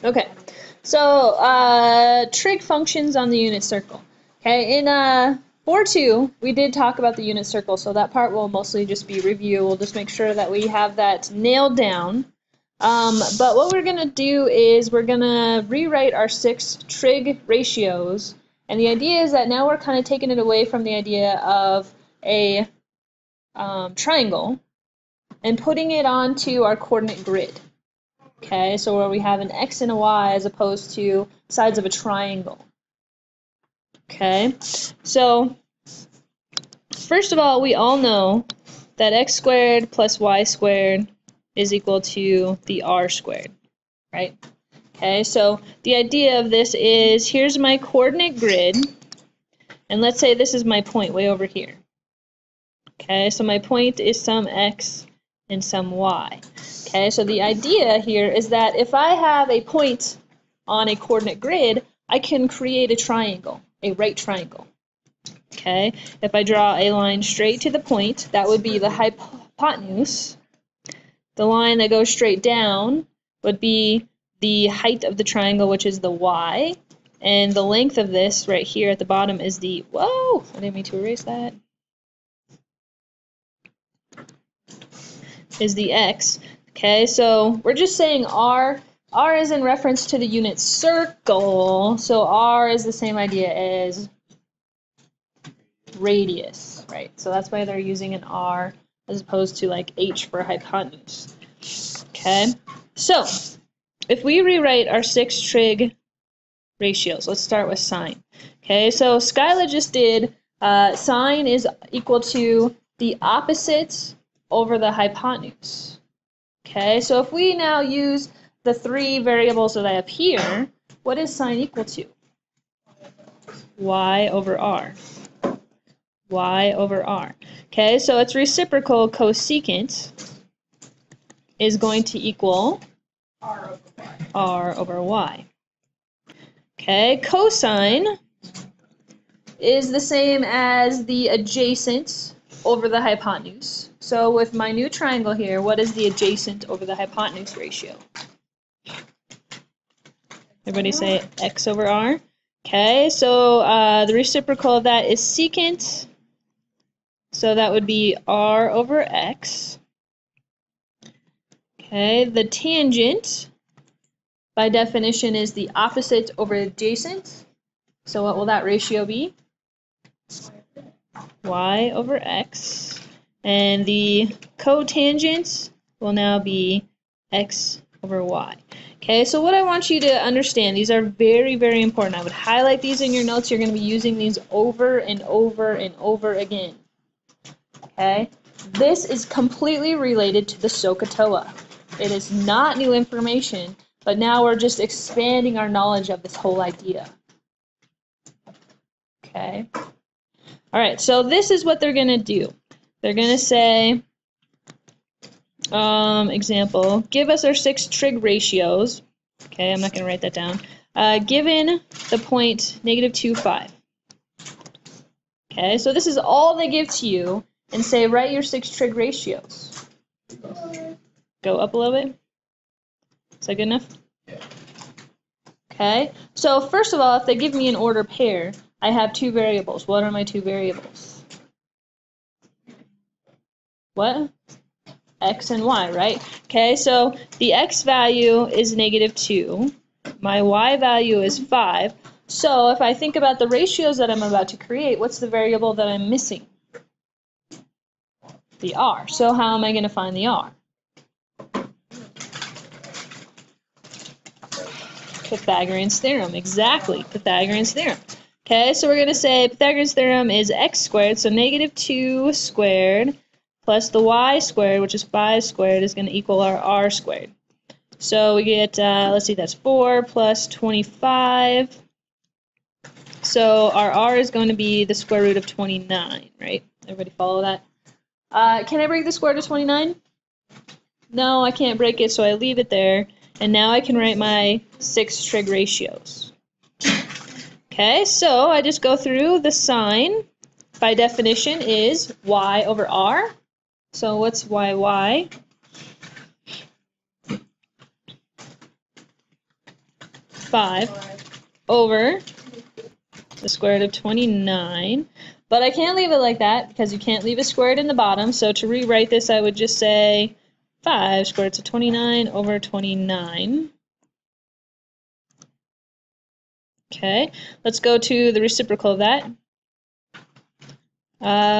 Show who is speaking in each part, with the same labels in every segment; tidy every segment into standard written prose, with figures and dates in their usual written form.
Speaker 1: Okay, so trig functions on the unit circle. Okay, in 4.2, we did talk about the unit circle, so that part will mostly just be review. We'll just make sure that we have that nailed down. But what we're going to do is we're going to rewrite our 6 trig ratios, and the idea is that now we're kind of taking it away from the idea of a triangle and putting it onto our coordinate grid. Okay, so where we have an x and a y as opposed to sides of a triangle. Okay, so first of all, we all know that x squared plus y squared is equal to the r squared, right? Okay, so the idea of this is, here's my coordinate grid, and let's say this is my point way over here. Okay, so my point is some x and some y. Okay, so the idea here is that if I have a point on a coordinate grid, I can create a triangle, a right triangle. Okay, if I draw a line straight to the point, that would be the hypotenuse. The line that goes straight down would be the height of the triangle, which is the y, and the length of this right here at the bottom is the, whoa, I didn't mean to erase that, is the x. Okay, so we're just saying r is in reference to the unit circle, so r is the same idea as radius, right? So that's why they're using an r as opposed to like h for hypotenuse. Okay, so if we rewrite our 6 trig ratios, let's start with sine. Okay, so Skyla just did sine is equal to the opposite over the hypotenuse. Okay, so if we now use the 3 variables that I have here, what is sine equal to? Y over r. Y over r. Okay, so its reciprocal cosecant is going to equal r over y. Okay, cosine is the same as the adjacent over the hypotenuse. So with my new triangle here, what is the adjacent over the hypotenuse ratio? Everybody say x over r. Okay, so the reciprocal of that is secant. So that would be r over x. Okay, the tangent, by definition, is the opposite over adjacent. So what will that ratio be? Y over x. And the cotangent will now be x over y. Okay, so what I want you to understand, these are very, very important. I would highlight these in your notes. You're going to be using these over and over and over again. Okay, this is completely related to the SOHCAHTOA. It is not new information, but now we're just expanding our knowledge of this whole idea. Okay. All right, so this is what they're going to do. They're going to say, example, give us our 6 trig ratios. Okay, I'm not going to write that down. Given the point -2, 5. Okay, so this is all they give to you, and say, write your 6 trig ratios. Go up a little bit. Is that good enough? Yeah. Okay, so first of all, if they give me an order pair, I have 2 variables. What are my 2 variables? What? X and y, right? Okay, so the x value is -2. My y value is 5. So if I think about the ratios that I'm about to create, what's the variable that I'm missing? The r. So how am I going to find the r? Pythagoras Theorem. Exactly, Pythagoras Theorem. Okay, so we're going to say Pythagoras Theorem is x squared, so -2 squared plus the y squared, which is 5 squared, is going to equal our r squared. So we get, let's see, that's 4 plus 25. So our r is going to be the square root of 29, right? Everybody follow that? Can I break the square root of 29? No, I can't break it, so I leave it there. And now I can write my 6 trig ratios. Okay, so I just go through the sine. By definition is y over r. So what's y? 5 over the square root of 29. But I can't leave it like that because you can't leave a square root in the bottom. So to rewrite this, I would just say 5 square root of 29 over 29. Okay, let's go to the reciprocal of that.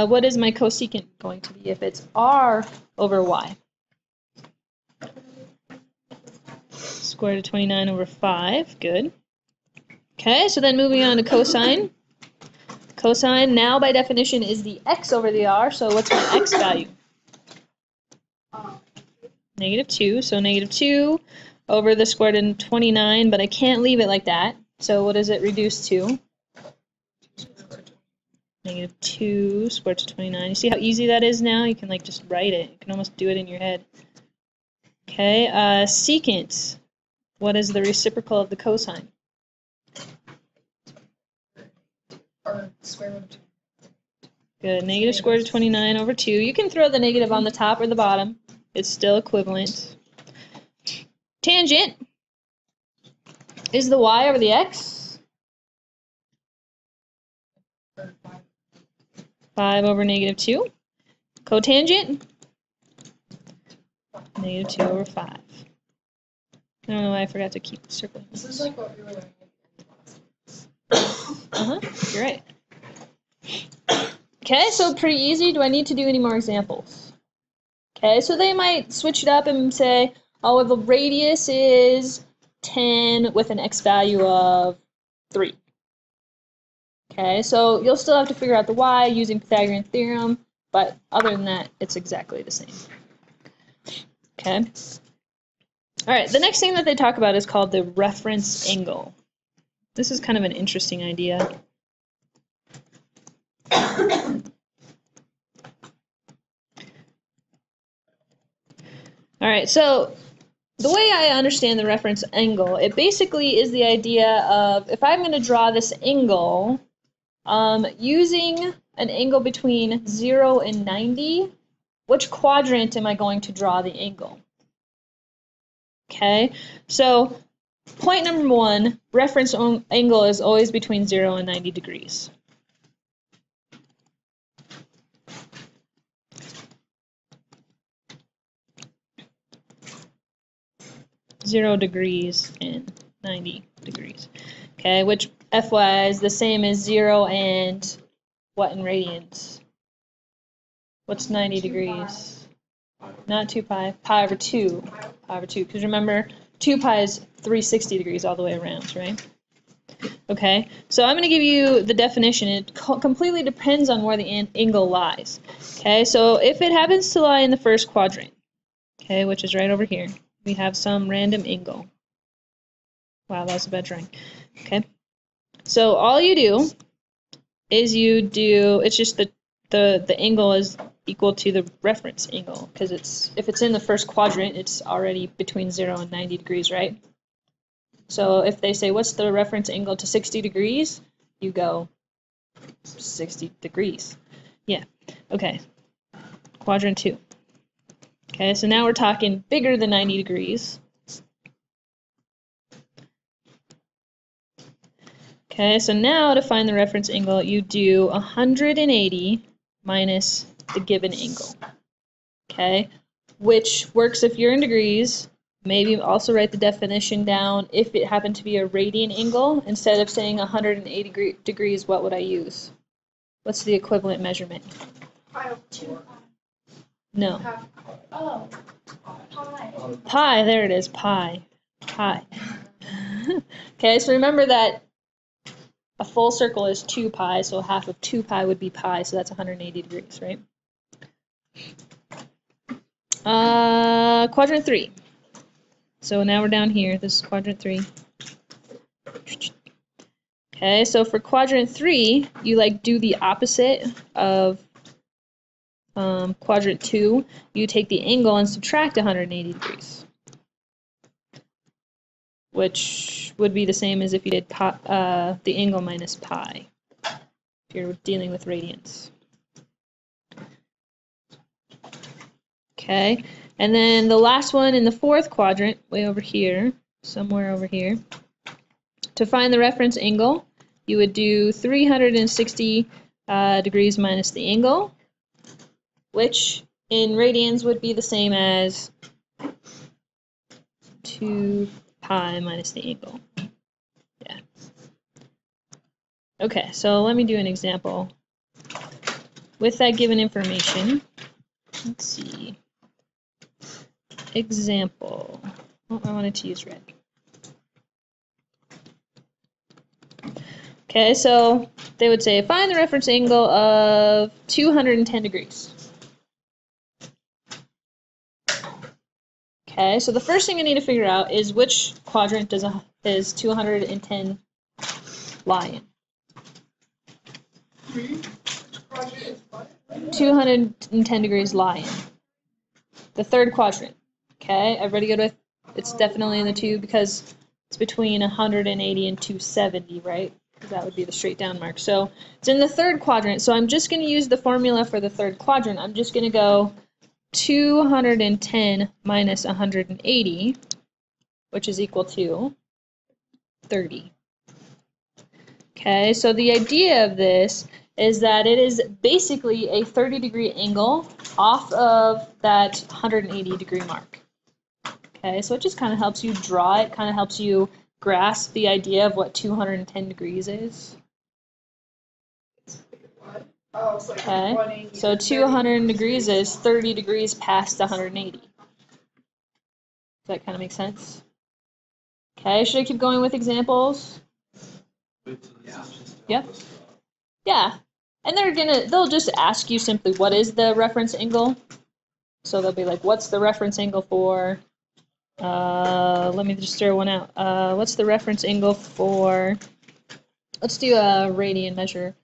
Speaker 1: What is my cosecant going to be if it's r over y? Square root of 29 over 5, good. Okay, so then moving on to cosine. Cosine, now by definition, is the x over the r, so what's my x value? -2, so -2 over the square root of 29, but I can't leave it like that, so what does it reduce to? -2 square root of 29. You see how easy that is now? You can like just write it. You can almost do it in your head. Okay, secant. What is the reciprocal of the cosine?
Speaker 2: Or square root.
Speaker 1: Good. Negative square root of 29 over 2. You can throw the negative on the top or the bottom. It's still equivalent. Tangent is the y over the x. 5 over -2. Cotangent, -2 over 5. I don't know why I forgot to keep circling.
Speaker 2: This is like what we were learning.
Speaker 1: You're right. Okay, so pretty easy. Do I need to do any more examples? Okay, so they might switch it up and say, oh, the radius is 10 with an x value of 3. Okay, so you'll still have to figure out the y using Pythagorean theorem, but other than that, it's exactly the same. Okay. All right, the next thing that they talk about is called the reference angle. This is kind of an interesting idea. All right, so the way I understand the reference angle, it basically is the idea of if I'm going to draw this angle, using an angle between 0 and 90, which quadrant am I going to draw the angle? Okay, so point number 1, reference angle is always between 0 and 90 degrees. (0 degrees and 90 degrees. Okay, which FY is the same as 0 and what in radians? What's 90 degrees? Not 2 pi, pi over 2. Pi over 2, because remember, 2 pi is 360 degrees all the way around, right? Okay, so I'm going to give you the definition. It completely depends on where the angle lies. Okay, so if it happens to lie in the first quadrant, okay, which is right over here, we have some random angle. Wow, that was a bad drawing. Okay, so all you do is it's just the angle is equal to the reference angle, because if it's in the first quadrant, it's already between 0 and 90 degrees, right? So if they say, what's the reference angle to 60 degrees? You go 60 degrees. Yeah, okay. Quadrant 2. Okay, so now we're talking bigger than 90 degrees. Okay, so now to find the reference angle, you do 180 minus the given angle. Okay, which works if you're in degrees. Maybe also write the definition down. If it happened to be a radian angle, instead of saying 180 degrees, what would I use? What's the equivalent measurement?
Speaker 2: Pi over 2.
Speaker 1: No.
Speaker 2: Oh, pi.
Speaker 1: Pi, there it is, pi. Pi. Okay, so remember that a full circle is 2 pi, so half of 2 pi would be pi, so that's 180 degrees, right? Quadrant 3. So now we're down here. This is quadrant 3. Okay, so for quadrant 3, you do the opposite of quadrant 2. You take the angle and subtract 180 degrees, which would be the same as if you did the angle minus pi, if you're dealing with radians. Okay, and then the last one in the fourth quadrant, way over here, somewhere over here, to find the reference angle, you would do 360 degrees minus the angle, which in radians would be the same as 2 pi minus the angle. Yeah. Okay, so let me do an example. With that given information, let's see. Example. Oh, I wanted to use red. Okay, so they would say find the reference angle of 210 degrees. Okay, so the first thing I need to figure out is which quadrant does 210 lie in? 210 degrees lie in. The third quadrant. Okay, everybody good with? It's definitely in the 2 because it's between 180 and 270, right? Because that would be the straight down mark. So it's in the third quadrant. So I'm just going to use the formula for the third quadrant. I'm just going to go 210 minus 180, which is equal to 30. Okay, so the idea of this is that it is basically a 30-degree angle off of that 180-degree mark. Okay, so it just kind of helps you draw it, kind of helps you grasp the idea of what 210 degrees is.
Speaker 2: Oh, it's like
Speaker 1: Okay,
Speaker 2: 180
Speaker 1: so 200 degrees is 30 degrees past 180. Does that kind of make sense? Okay, should I keep going with examples? Yep. Yeah. And they'll just ask you simply what is the reference angle. So they'll be like, what's the reference angle for, let me just throw one out. What's the reference angle for, let's do a radian measure.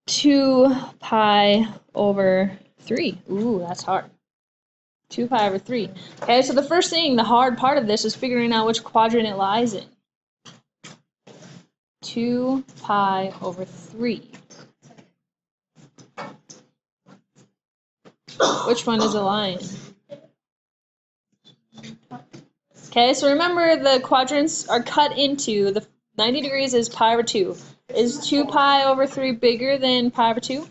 Speaker 1: 2 pi over 3. Ooh, that's hard. 2 pi over 3. Okay, so the first thing, the hard part of this is figuring out which quadrant it lies in. 2 pi over 3. Which one does it lie in? Okay, so remember the quadrants are cut into, the 90 degrees is pi over 2. Is 2 pi over 3 bigger than pi over 2?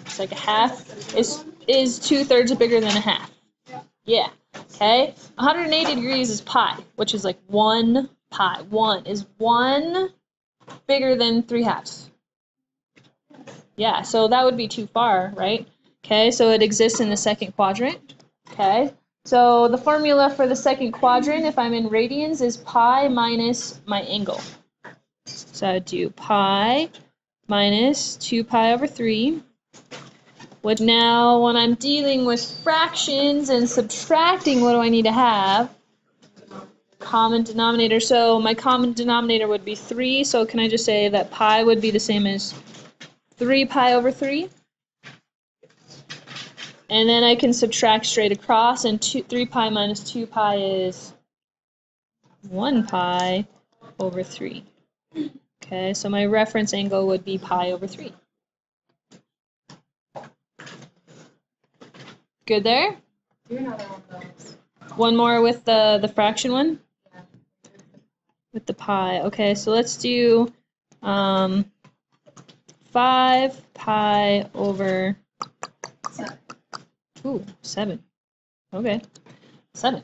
Speaker 1: It's like a half. Is 2/3 bigger than a half? Yeah. Okay. 180 degrees is pi, which is like 1 pi. 1 is 1 bigger than 3/2. Yeah, so that would be too far, right? Okay, so it exists in the second quadrant. Okay, so the formula for the second quadrant, if I'm in radians, is pi minus my angle. So I would do pi minus 2 pi over 3. Would now, when I'm dealing with fractions and subtracting, what do I need to have? Common denominator. So my common denominator would be 3. So can I just say that pi would be the same as 3 pi over 3? And then I can subtract straight across, and 3 pi minus 2 pi is 1 pi over 3. Okay, so my reference angle would be pi over 3. Good there?
Speaker 2: Do another one of those.
Speaker 1: One more with the fraction one? With the pi. Okay, so let's do 5 pi over 7. Okay. 7.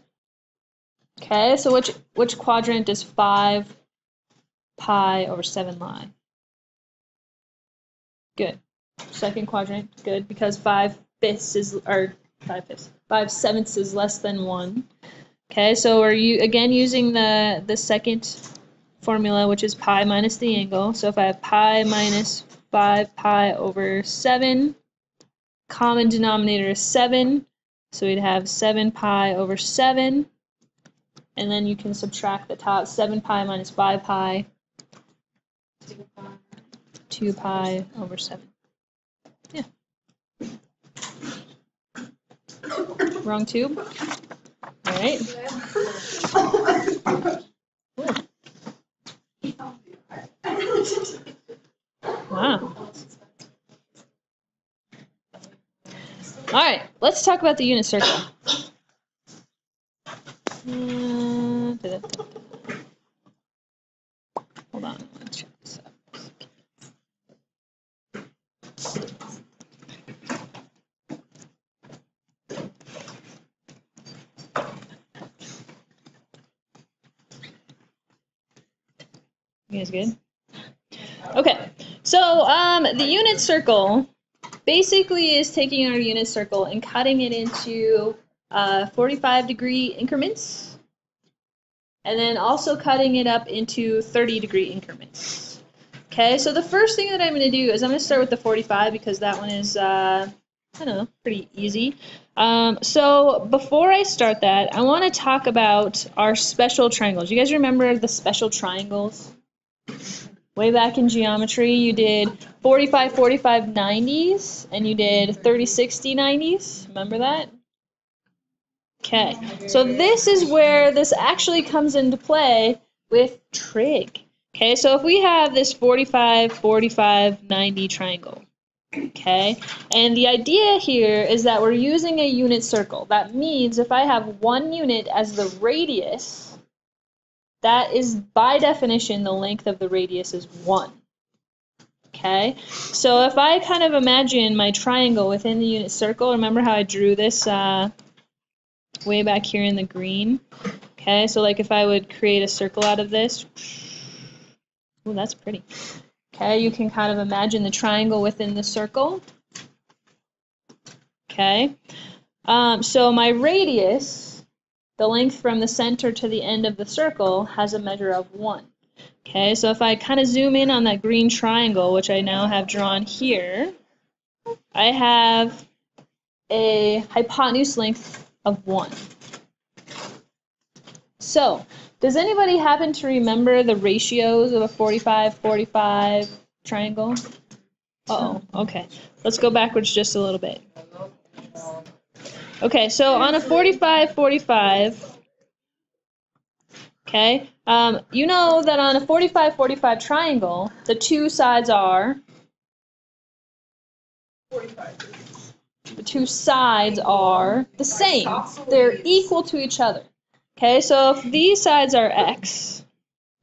Speaker 1: Okay, so which quadrant does 5 pi over 7 lie? Good. Second quadrant, good, because 5/5 is, or 5/7 is less than 1. Okay, so are you again using the second formula, which is pi minus the angle. So if I have pi minus 5 pi over 7, common denominator is 7, so we'd have 7 pi over 7, and then you can subtract the top. 7 pi minus 5 pi, 2 pi over 7. Yeah. Wrong tube? All right. Wow. All right, let's talk about the unit circle. to the... Hold on, let's check this out. You guys good? Okay, so the unit circle basically is taking our unit circle and cutting it into 45-degree increments, and then also cutting it up into 30-degree increments. Okay, so the first thing that I'm going to do is I'm going to start with the 45 because that one is, I don't know, pretty easy. So before I start that, I want to talk about our special triangles. You guys remember the special triangles? Way back in geometry, you did 45, 45, 90s, and you did 30, 60, 90s. Remember that? Okay, so this is where this actually comes into play with trig. Okay, so if we have this 45, 45, 90 triangle, okay, and the idea here is that we're using a unit circle. That means if I have one unit as the radius, that is, by definition, the length of the radius is 1. Okay, so if I kind of imagine my triangle within the unit circle, remember how I drew this way back here in the green? Okay, so like if I would create a circle out of this, oh, that's pretty. Okay, you can kind of imagine the triangle within the circle. Okay, so my radius, the length from the center to the end of the circle, has a measure of 1. Okay, so if I kind of zoom in on that green triangle, which I now have drawn here, I have a hypotenuse length of 1. So, does anybody happen to remember the ratios of a 45-45 triangle? Uh-oh, okay. Let's go backwards just a little bit. Okay, so on a 45-45, okay, you know that on a 45-45 triangle, the two sides are?
Speaker 2: 45.
Speaker 1: The two sides are the same. They're equal to each other. Okay, so if these sides are x,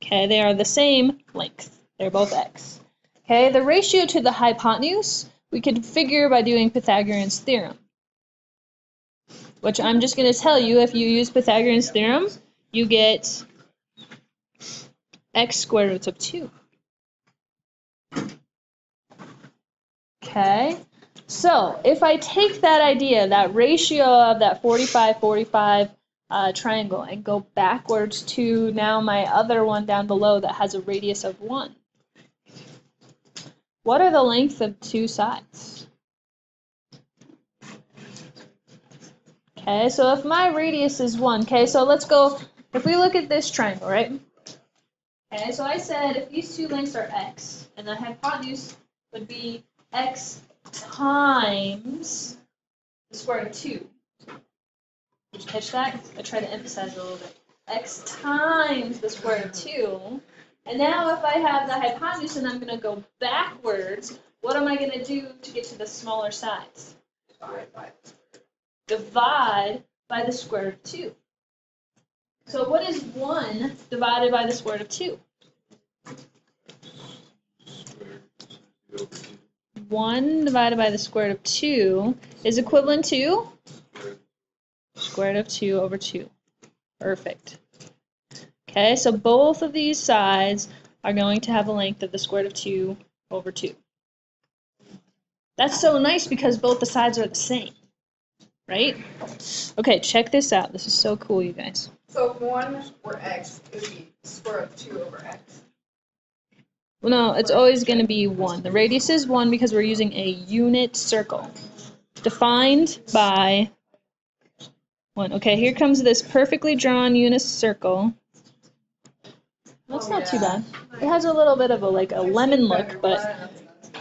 Speaker 1: okay, they are the same length. They're both x. Okay, the ratio to the hypotenuse, we could figure by doing Pythagoras Theorem, which I'm just going to tell you, if you use Pythagoras Theorem, you get x squared root of 2. Okay, so if I take that idea, that ratio of that 45-45 triangle, and go backwards to now my other one down below that has a radius of 1, what are the length of two sides? Okay, so if my radius is 1, okay, so let's go, if we look at this triangle, right? Okay, so I said if these two lengths are x, and the hypotenuse would be x times the square root of 2. Did you catch that? I try to emphasize a little bit. X times the square root of 2. And now if I have the hypotenuse and I'm going to go backwards, what am I going to do to get to the smaller sides? Divide by the square root of 2. So what is 1 divided by the square root of 2? 1 divided by the square root of 2 is equivalent to square root of 2 over 2. Perfect. Okay, so both of these sides are going to have a length of the square root of 2 over 2. That's so nice because both the sides are the same, right? Okay, check this out. This is so cool, you guys.
Speaker 2: So if 1 were x, it would be square root of 2 over x.
Speaker 1: Well, no, it's always going to be 1. The radius is 1 because we're using a unit circle defined by 1. Okay, here comes this perfectly drawn unit circle. That's not too bad. It has a little bit of a lemon look, but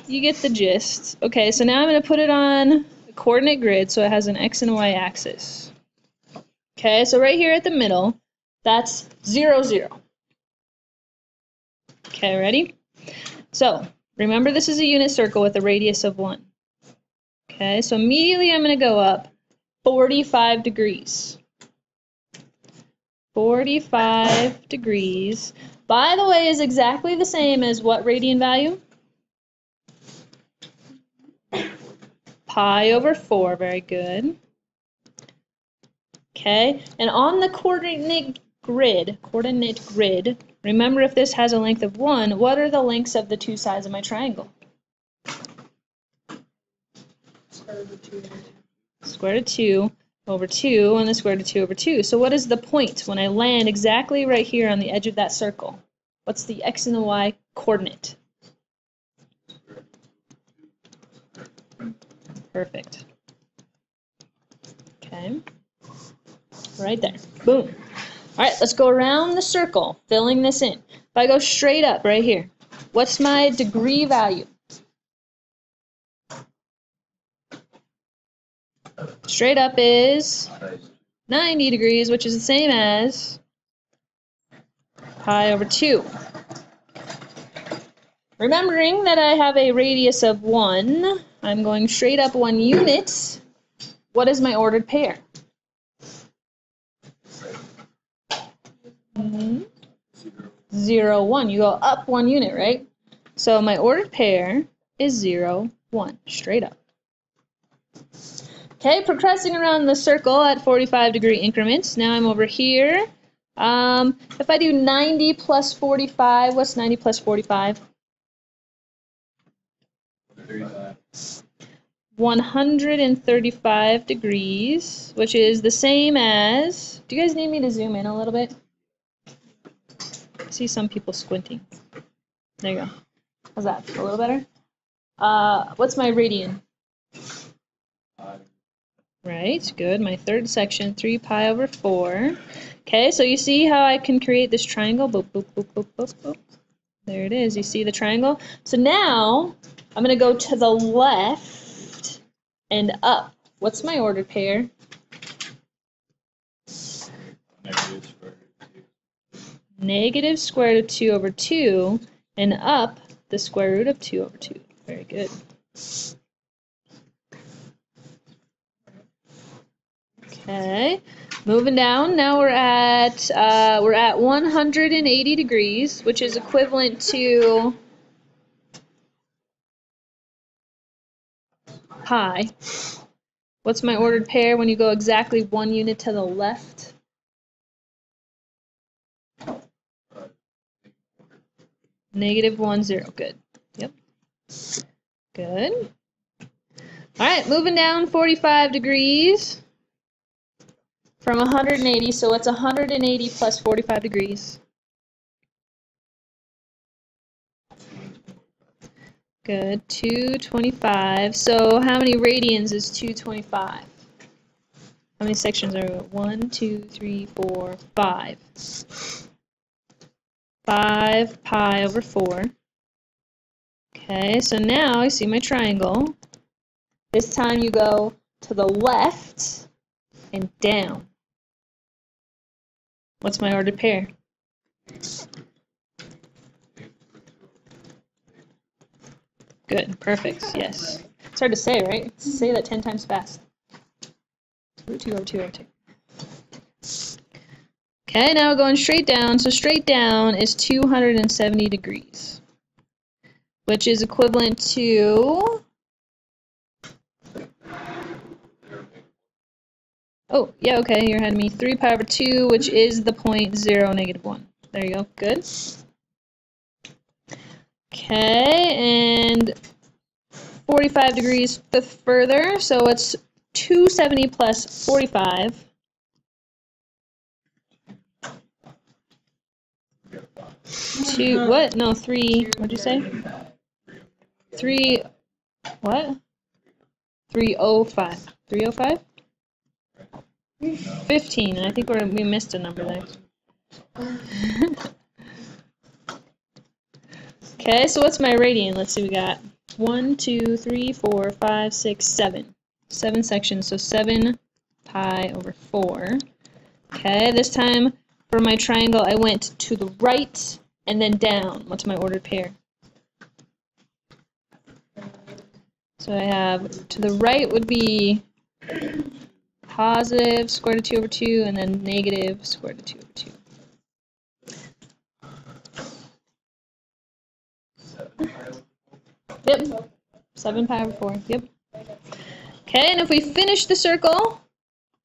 Speaker 1: you get the gist. Okay, so now I'm going to put it on a coordinate grid so it has an x and y axis. Okay, so right here at the middle, that's 0, 0. Okay, ready? So, remember this is a unit circle with a radius of 1. Okay, so immediately I'm going to go up 45 degrees. 45 degrees, by the way, is exactly the same as what radian value? Pi over 4, very good. Okay, and on the coordinate grid, remember if this has a length of 1, what are the lengths of the two sides of my triangle? Square root of 2 over 2 and the square root of 2 over 2. So what is the point when I land exactly right here on the edge of that circle? What's the x and the y coordinate? Perfect. Okay. Right there. Boom. All right, let's go around the circle, filling this in. If I go straight up right here, what's my degree value? Straight up is 90 degrees, which is the same as pi over 2. Remembering that I have a radius of 1, I'm going straight up 1 unit. What is my ordered pair? 0, 1. You go up 1 unit, right? So my ordered pair is 0, 1, straight up. Okay, progressing around the circle at 45-degree increments. Now I'm over here. If I do 90 plus 45, what's 90 plus 45? 135 degrees, which is the same as, do you guys need me to zoom in a little bit? I see some people squinting. There you go. How's that? A little better? What's my radian? Right, good. My third section, 3 pi over 4. Okay, so you see how I can create this triangle? Boop, boop, boop, boop, boop, boop. There it is. You see the triangle? So now I'm going to go to the left and up. What's my ordered pair? Negative square root of 2 over 2, and up the square root of 2 over 2. Very good. Okay, moving down. Now we're at 180 degrees, which is equivalent to pi. What's my ordered pair when you go exactly 1 unit to the left? Negative 1, 0. Good. Yep. Good. All right, moving down 45 degrees from 180. So what's 180 plus 45 degrees? Good. 225. So how many radians is 225? How many sections are we? 1, 2, 3, 4, 5. 5 pi over 4. Okay, so now I see my triangle. This time you go to the left and down. What's my ordered pair? Good, perfect, yes. It's hard to say, right? Say that 10 times fast. Root 2 over 2 over 2. Okay, now going straight down. So straight down is 270 degrees, which is equivalent to, oh, yeah, okay, you're ahead of me. 3 pi over 2, which is the point 0, negative 1. There you go, good. Okay, and 45 degrees further, so it's 270 plus 45. Two, what? No, 3, what'd you say? 3, what? 305. 305? 15, and I think we missed a number there. Okay, so what's my radian? Let's see, we got 1, 2, 3, 4, 5, 6, 7. 7 sections, so 7 pi over 4. Okay, this time for my triangle, I went to the right and then down. What's my ordered pair? So I have, to the right would be positive square root of 2 over 2, and then negative square root of 2 over 2. Yep. 7 pi over 4. Yep. Okay, and if we finish the circle,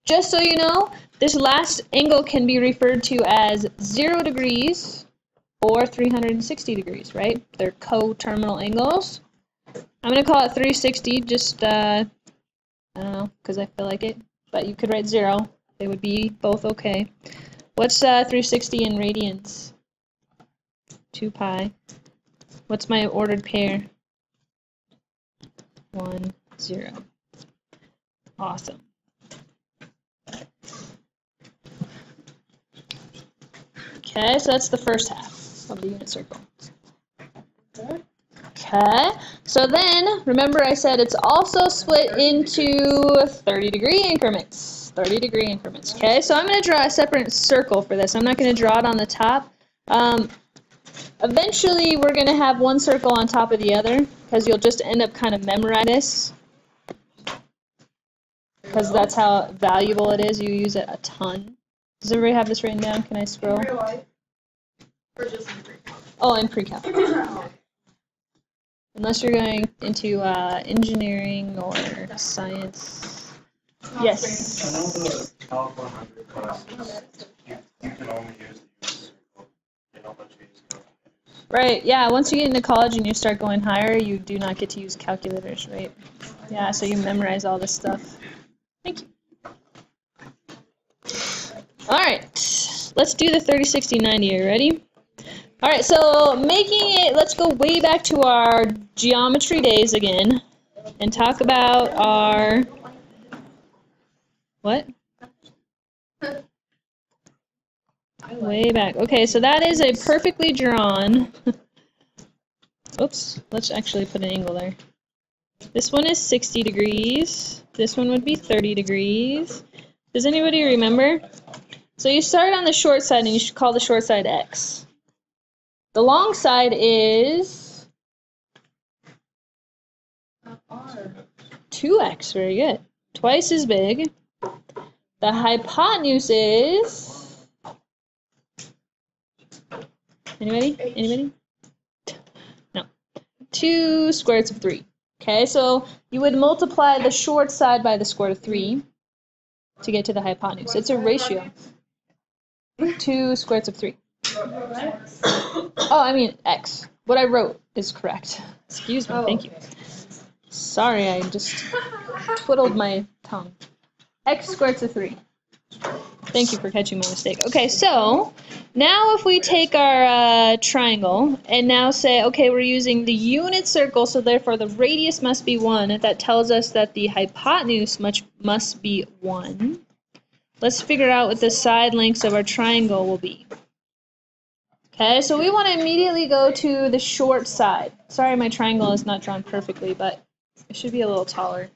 Speaker 1: just so you know, this last angle can be referred to as 0 degrees or 360 degrees, right? They're co-terminal angles. I'm going to call it 360, just, I don't know, because I feel like it. But you could write 0. They would be both okay. What's 360 in radians? 2 pi. What's my ordered pair? 1, 0. Awesome. Okay, so that's the first half of the unit circle. Okay, so then, remember I said it's also split into 30-degree increments. 30-degree increments, okay? So I'm going to draw a separate circle for this. I'm not going to draw it on the top. Eventually, we're going to have one circle on top of the other, because you'll just end up kind of memorizing this. Because that's how valuable it is. You use it a ton. Does everybody have this written down? Can I scroll?
Speaker 2: In real life? Or just in Pre Calc?
Speaker 1: Oh, in Pre Calc. Unless you're going into engineering or science. Yes.
Speaker 3: I know the Calc 100 classes, you can only use the unit circle. You don't let you use calculators.
Speaker 1: Right, yeah, once you get into college and you start going higher, you do not get to use calculators, right? Yeah, so you memorize all this stuff. Thank you. Alright, let's do the 30, 60, 90. Are you ready? Alright, so making it, let's go way back to our geometry days again and talk about our, what? Way back. Okay, so that is a perfectly drawn, oops, let's actually put an angle there. This one is 60 degrees. This one would be 30 degrees. Does anybody remember? So you start on the short side and you should call the short side x. The long side is 2x, very good. Twice as big. The hypotenuse is, anybody? Anybody? No. 2 square roots of 3. Okay, so you would multiply the short side by the square root of 3 to get to the hypotenuse. It's a ratio. 2 square roots of 3. Oh, I mean x. What I wrote is correct. Excuse me, thank you. Sorry, I just twiddled my tongue. X squared to 3. Thank you for catching my mistake. Okay, so now if we take our triangle and now say, okay, we're using the unit circle, so therefore the radius must be 1. That tells us that the hypotenuse must be 1. Let's figure out what the side lengths of our triangle will be. Okay, so we want to immediately go to the short side. Sorry, my triangle is not drawn perfectly, but it should be a little taller.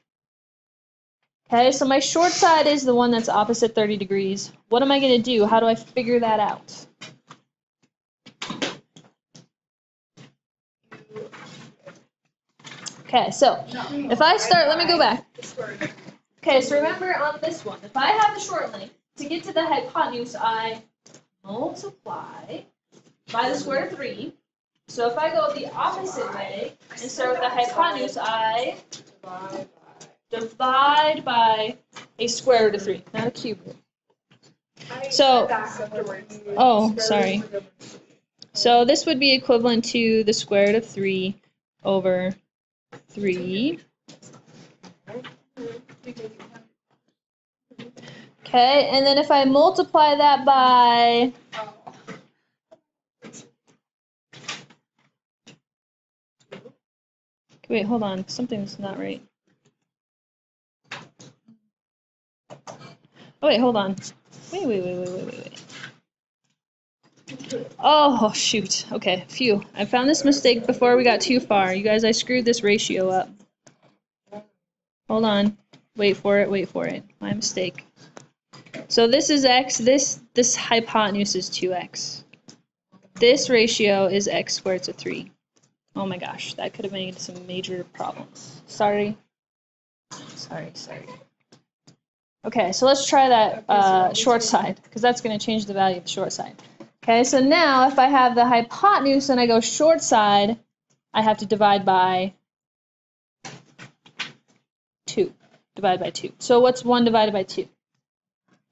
Speaker 1: Okay, so my short side is the one that's opposite 30 degrees. What am I going to do? How do I figure that out? Okay, so if I start, let me go back. Okay, so remember on this one, if I have the short length, to get to the hypotenuse, I multiply by the square root of 3. So if I go the opposite way and start with the hypotenuse, I divide by a square root of 3, not a cube root. So, oh, sorry. So this would be equivalent to the square root of 3 over 3. Okay, and then if I multiply that by wait, hold on. Something's not right. Oh, wait, hold on. Wait. Oh, shoot. Okay, phew. I found this mistake before we got too far. You guys, I screwed this ratio up. Hold on. Wait for it. My mistake. So this is x. This hypotenuse is 2x. This ratio is x squared to 3. Oh my gosh, that could have made some major problems. Sorry. Okay, so let's try that short side, because that's going to change the value of the short side. Okay, so now if I have the hypotenuse and I go short side, I have to divide by 2. Divide by 2. So what's 1 divided by 2?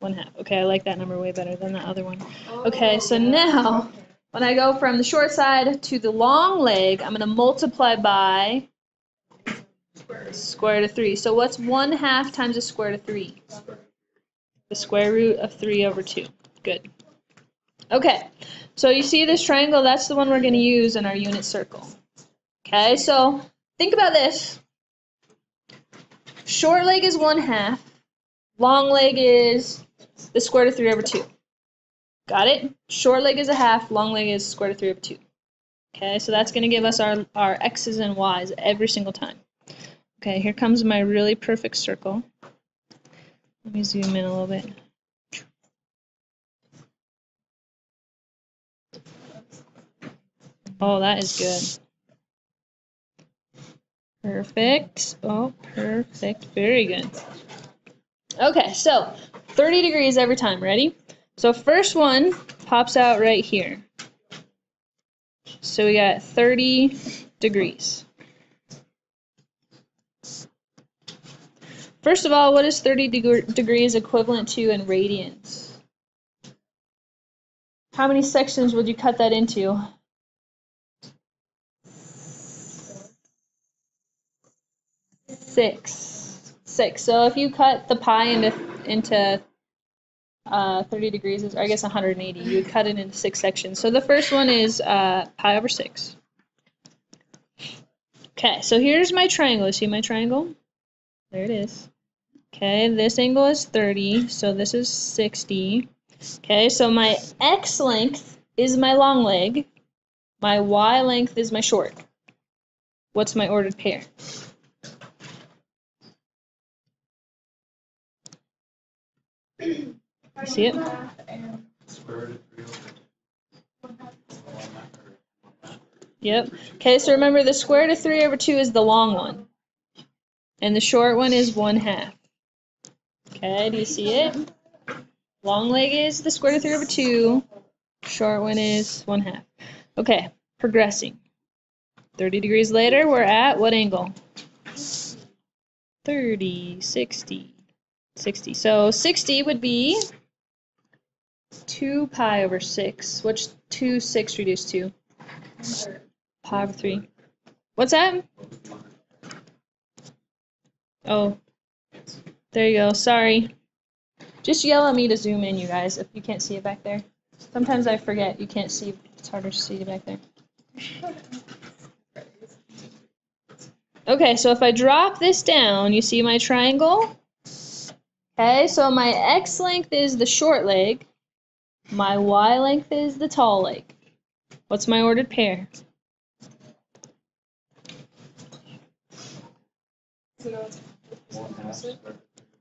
Speaker 1: 1/2. Okay, I like that number way better than the other one. Okay, so now when I go from the short side to the long leg, I'm going to multiply by square root of 3. So what's 1/2 times the square root of 3? The square root of 3 over 2. Good. Okay, so you see this triangle? That's the one we're going to use in our unit circle. Okay, so think about this. Short leg is 1/2. Long leg is the square root of 3 over 2. Got it? Short leg is 1/2. Long leg is square root of 3 over 2. Okay, so that's going to give us our x's and y's every single time. Okay, here comes my really perfect circle. Let me zoom in a little bit. Oh, that is good. Perfect. Oh, perfect. Very good. Okay, so 30 degrees every time. Ready? So first one pops out right here. So we got 30 degrees. First of all, what is 30 degrees equivalent to in radians? How many sections would you cut that into? 6. So if you cut the pi into 30 degrees, is, or I guess 180, you would cut it into 6 sections. So the first one is pi over 6. Okay, so here's my triangle. See my triangle? There it is. Okay, this angle is 30, so this is 60. Okay, so my x length is my long leg. My y length is my short. What's my ordered pair? See it? Yep. Okay, so remember the square root of 3 over 2 is the long one. And the short one is 1/2. Okay, do you see it? Long leg is the square root of 3 over 2. Short one is 1/2. Okay, progressing. 30 degrees later, we're at what angle? 30, 60, 60. So 60 would be 2 pi over 6. What's 2 6 reduced to? Pi over 3. What's that? Oh, there you go. Sorry. Just yell at me to zoom in, you guys, if you can't see it back there. Sometimes I forget you can't see. It's harder to see it back there. Okay, so if I drop this down, you see my triangle? Okay, so my x length is the short leg. My y length is the tall leg. What's my ordered pair?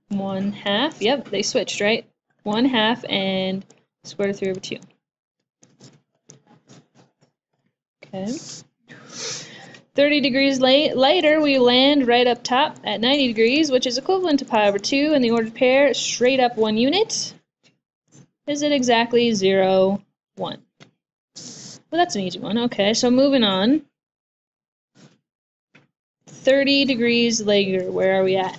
Speaker 1: One half. Yep, they switched, right? 1/2 and square root of 3 over 2. Okay. 30 degrees later, we land right up top at 90 degrees, which is equivalent to pi over 2, and the ordered pair straight up 1 unit. Is it exactly 0, 1? Well, that's an easy one. Okay, so moving on. 30 degrees later, where are we at?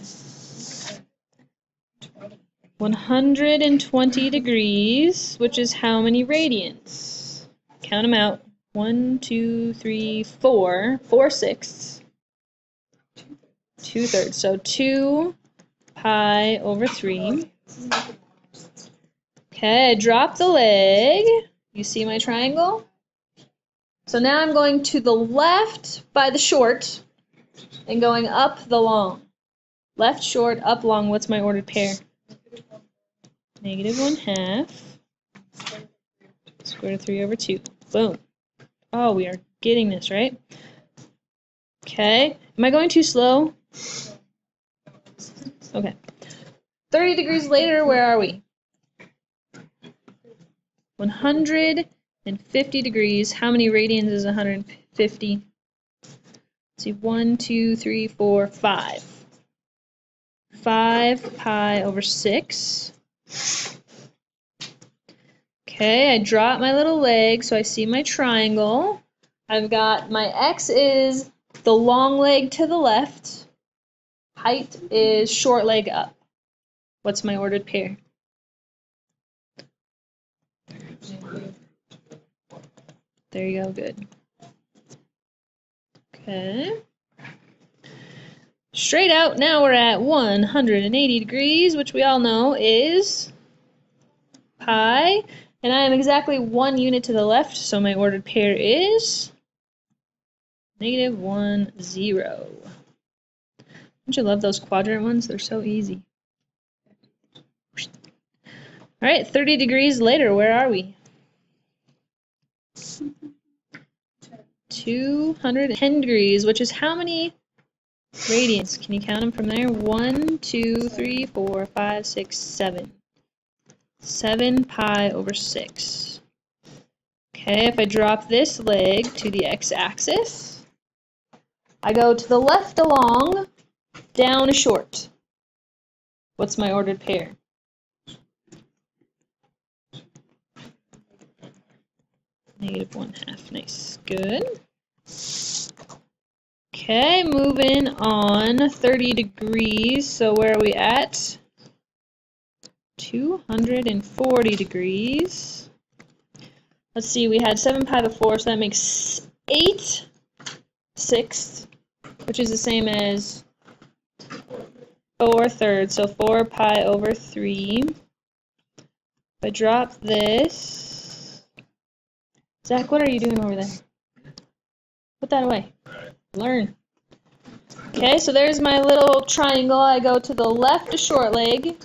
Speaker 1: 120 degrees, which is how many radians? Count them out. 1, 2, 3, 4. 4/6. 2/3. So 2 pi over 3. Okay, drop the leg. You see my triangle? So now I'm going to the left by the short and going up the long. Left short, up long. What's my ordered pair? Negative 1/2. Square root of 3 over 2. Boom. Oh, we are getting this, right? Okay. Am I going too slow? Okay. 30 degrees later, where are we? 150 degrees. How many radians is 150? Let's see, 1, 2, 3, 4, 5. 5 pi over 6. Okay, I drop my little leg so I see my triangle. I've got my x is the long leg to the left. Height is short leg up. What's my ordered pair? There you go, good. Okay. Straight out, now we're at 180 degrees, which we all know is pi. And I am exactly 1 unit to the left, so my ordered pair is -1, 0. Don't you love those quadrant ones? They're so easy. All right, 30 degrees later, where are we? 210 degrees, which is how many radians? Can you count them from there? 1, 2, 3, 4, 5, 6, 7. 7 pi over 6. Okay, if I drop this leg to the x-axis, I go to the left along, down a short. What's my ordered pair? -1/2. Nice. Good. Okay, moving on 30 degrees. So where are we at? 240 degrees. Let's see, we had 7 pi before, so that makes 8/6, which is the same as 4/3, so 4 pi over 3. If I drop this, Zach, what are you doing over there? Put that away. Learn. Okay, so there's my little triangle. I go to the left a short leg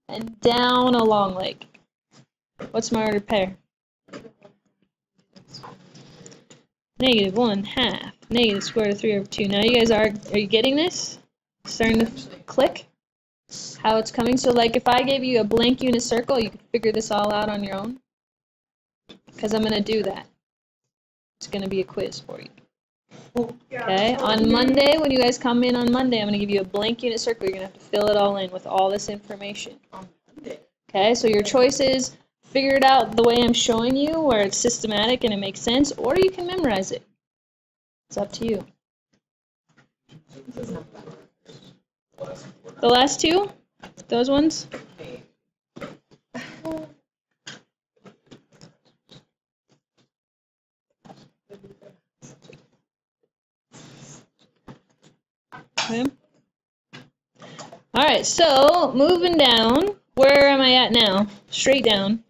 Speaker 1: and down a long leg. What's my ordered pair? -1/2. Negative square root of 3 over 2. Now you guys are you getting this? Starting to click? How it's coming? So like if I gave you a blank unit circle, you could figure this all out on your own. Because I'm going to do that. It's going to be a quiz for you. Okay, on Monday, when you guys come in on Monday, I'm going to give you a blank unit circle. You're going to have to fill it all in with all this information. Okay, so your choice is figure it out the way I'm showing you, where it's systematic and it makes sense, or you can memorize it. It's up to you. The last two? Those ones? Okay. All right, so moving down, where am I at now? Straight down.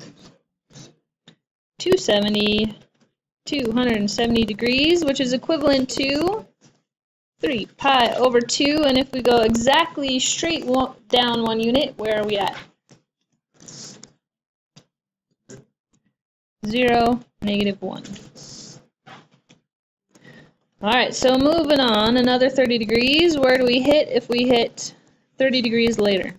Speaker 1: 270 degrees, which is equivalent to 3 pi over 2. And if we go exactly straight down 1 unit, where are we at? 0, -1. All right, so moving on, another 30 degrees. Where do we hit if we hit 30 degrees later?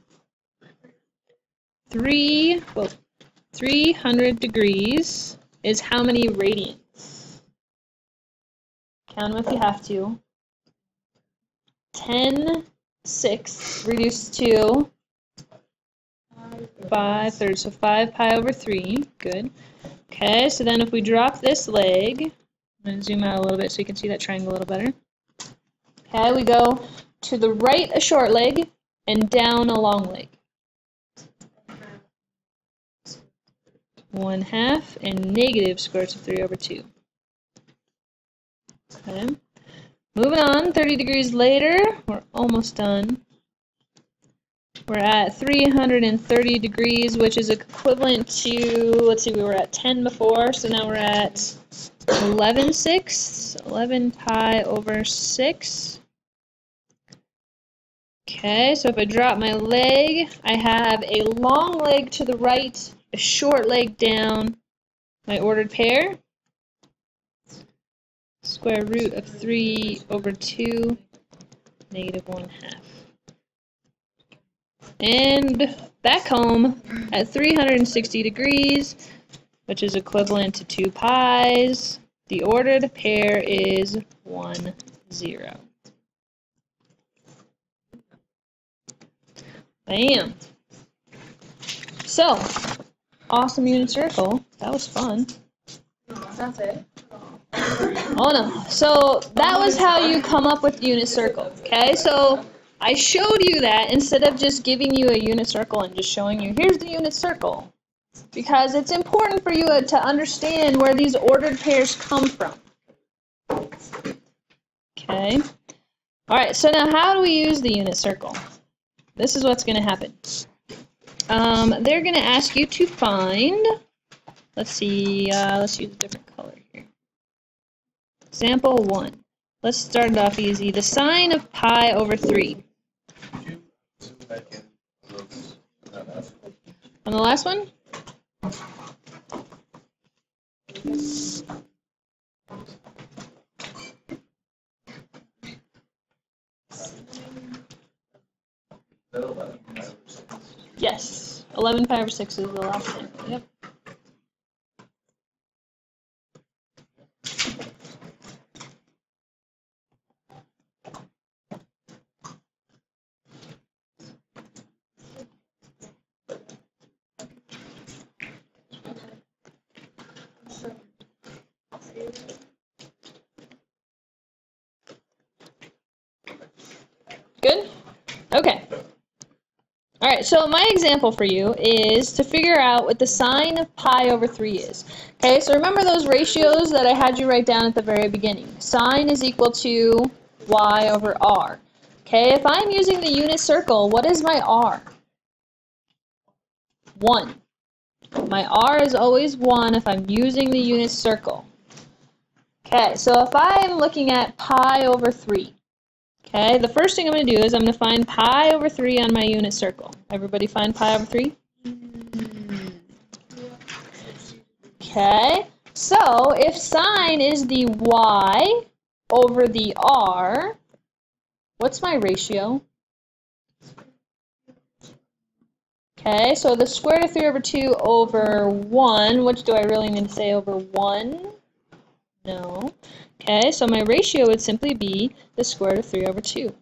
Speaker 1: 300 degrees is how many radians? Count them if you have to. 10/6 reduced to 5/3, so 5 pi over 3. Good. Okay, so then if we drop this leg, I'm going to zoom out a little bit so you can see that triangle a little better. Okay, we go to the right a short leg and down a long leg. 1/2 and negative square root of 3 over 2. Okay. Moving on, 30 degrees later, we're almost done. We're at 330 degrees, which is equivalent to, let's see, we were at 10 before, so now we're at 11/6, 11 pi over 6. Okay, so if I drop my leg, I have a long leg to the right, a short leg down. My ordered pair, square root of 3 over 2, -1/2. And back home at 360 degrees, which is equivalent to 2 pi's. The ordered pair is 1, 0. Bam. So, awesome unit circle. That was fun.
Speaker 2: That's it.
Speaker 1: Oh no. So that was how you come up with unit circle. Okay, so I showed you that instead of just giving you a unit circle and just showing you, here's the unit circle. Because it's important for you to understand where these ordered pairs come from. Okay. Alright, so now how do we use the unit circle? This is what's going to happen. They're going to ask you to find, let's see, let's use a different color here. Example 1. Let's start it off easy. The sine of pi over 3. On the last one? Yes, 11, 5, or 6 is the last one. Yep. Good? Okay. Alright, so my example for you is to figure out what the sine of pi over 3 is. Okay, so remember those ratios that I had you write down at the very beginning. Sine is equal to y over r. Okay, if I'm using the unit circle, what is my r? 1. My r is always 1 if I'm using the unit circle. Okay, so if I'm looking at pi over 3, okay, the first thing I'm going to do is I'm going to find pi over 3 on my unit circle. Everybody find pi over 3? Okay, so if sine is the y over the r, what's my ratio? Okay, so the square root of 3 over 2 over 1, which do I really need to say over 1? No. Okay, so my ratio would simply be the square root of 3 over 2.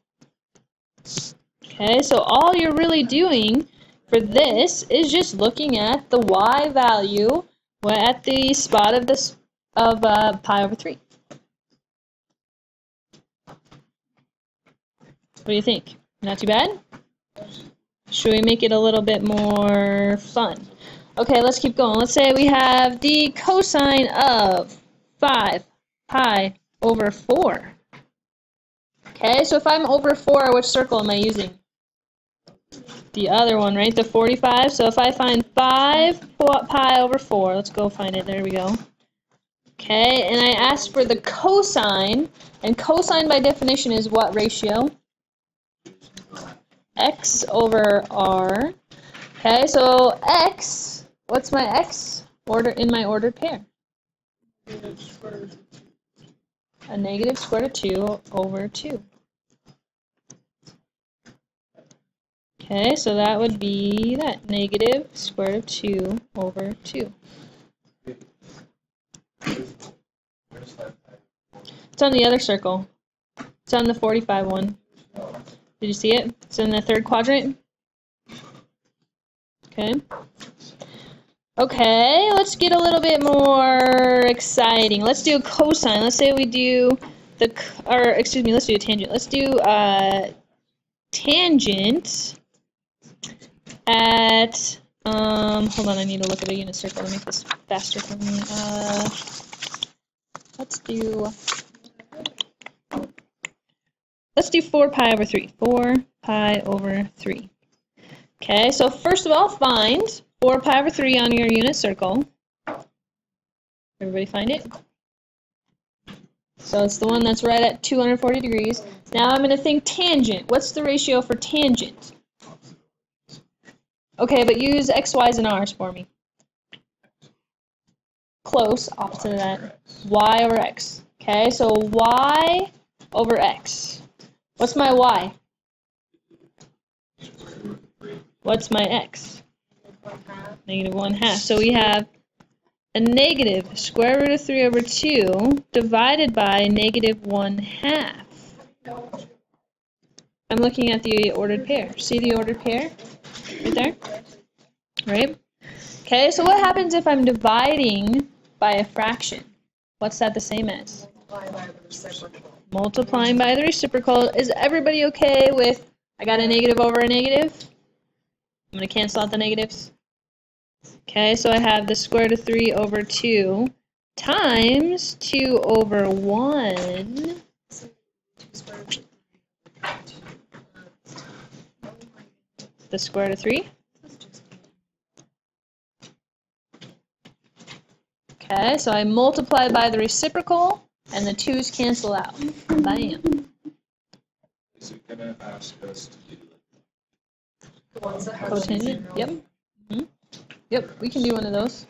Speaker 1: Okay, so all you're really doing for this is just looking at the y value at the spot of this of pi over 3. What do you think? Not too bad? Should we make it a little bit more fun? Okay, let's keep going. Let's say we have the cosine of 5 pi over 4. Okay, so if I'm over 4, which circle am I using? The other one, right? The 45. So if I find 5 pi over 4, let's go find it. There we go. Okay, and I ask for the cosine, and cosine by definition is what ratio? X over r. Okay, so x, what's my x order in my ordered pair? A negative square root of 2 over 2. Okay, so that would be that, negative square root of 2 over 2. It's on the other circle. It's on the 45 one. Did you see it? It's in the third quadrant. Okay. Okay, let's get a little bit more exciting. Let's do cosine. Let's say we do the, or excuse me, let's do a tangent. Let's do tangent at, hold on, I need to look at a unit circle to make this faster for me. Let's do 4 pi over 3. 4 pi over 3. Okay, so first of all, find 4 pi over 3 on your unit circle. Everybody find it? So it's the one that's right at 240 degrees. Now I'm going to think tangent. What's the ratio for tangent? Okay, but use x, y's, and r's for me. Close, opposite of that. Y over x. Okay, so y over x. What's my y? What's my x? Negative 1/2. So we have a negative square root of 3 over 2 divided by negative 1/2. I'm looking at the ordered pair. See the ordered pair? Right there? Right? Okay, so what happens if I'm dividing by a fraction? What's that the same as?
Speaker 2: Multiply by the reciprocal.
Speaker 1: Multiplying by the reciprocal. Is everybody okay with, I got a negative over a negative? I'm going to cancel out the negatives. Okay, so I have the square root of 3 over 2 times 2 over 1. The square root of 3. Okay, so I multiply by the reciprocal, and the 2's cancel out. Bam.
Speaker 4: Is it gonna ask us to do
Speaker 2: The ones that have
Speaker 1: Cotangent?
Speaker 2: zero.
Speaker 1: Yep. Yep, we can do one of those.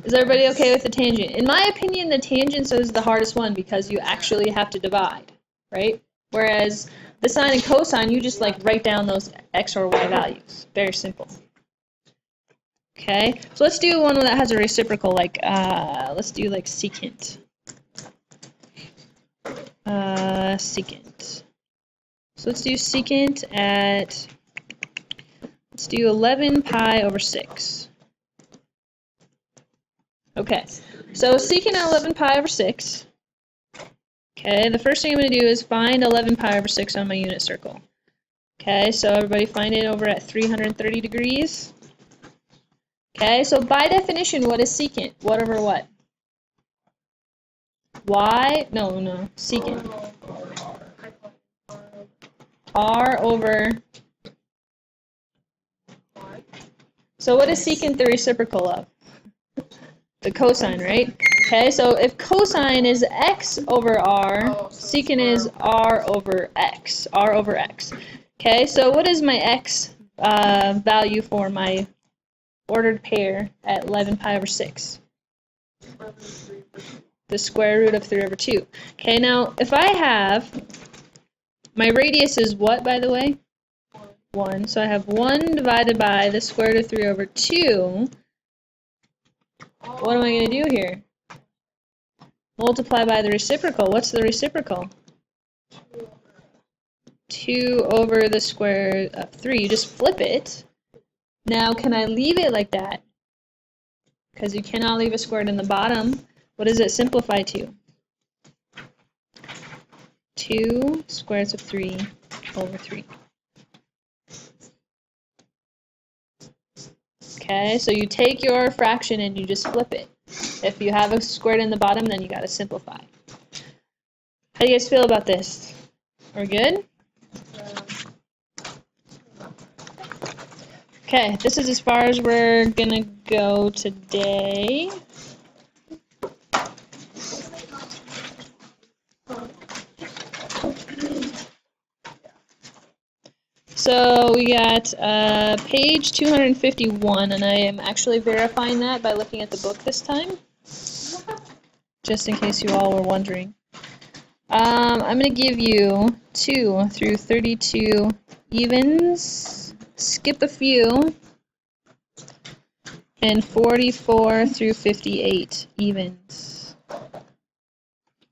Speaker 1: Is everybody okay with the tangent? In my opinion, the tangent is the hardest one because you actually have to divide, right? Whereas the sine and cosine, you just like write down those x or y values. Very simple. Okay, so let's do one that has a reciprocal, like, let's do like secant. Secant. So let's do secant at, let's do 11 pi over 6. Okay, so secant at 11 pi over 6. Okay, the first thing I'm going to do is find 11 pi over 6 on my unit circle. Okay, so everybody find it over at 330 degrees. Okay, so by definition, what is secant? What over what? Y? No, secant. R over... So what is secant the reciprocal of? The cosine, right? Okay, so if cosine is x over r, secant is r over x. R over x. Okay, so what is my x value for my ordered pair at 11 pi over 6? The square root of 3 over 2. Okay, now if I have, my radius is what, by the way? 1. So I have 1 divided by the square root of 3 over 2. What am I going to do here? Multiply by the reciprocal. What's the reciprocal? 2 over the square of 3. You just flip it. Now, can I leave it like that? Because you cannot leave a squared in the bottom. What does it simplify to? 2 square roots of 3 over 3. Okay, so you take your fraction and you just flip it. If you have a squared in the bottom, then you got to simplify. How do you guys feel about this? We're good? Okay, this is as far as we're going to go today. So we got page 251, and I am actually verifying that by looking at the book this time, just in case you all were wondering. I'm going to give you 2 through 32 evens, skip a few, and 44 through 58 evens.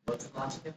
Speaker 5: What's the last two?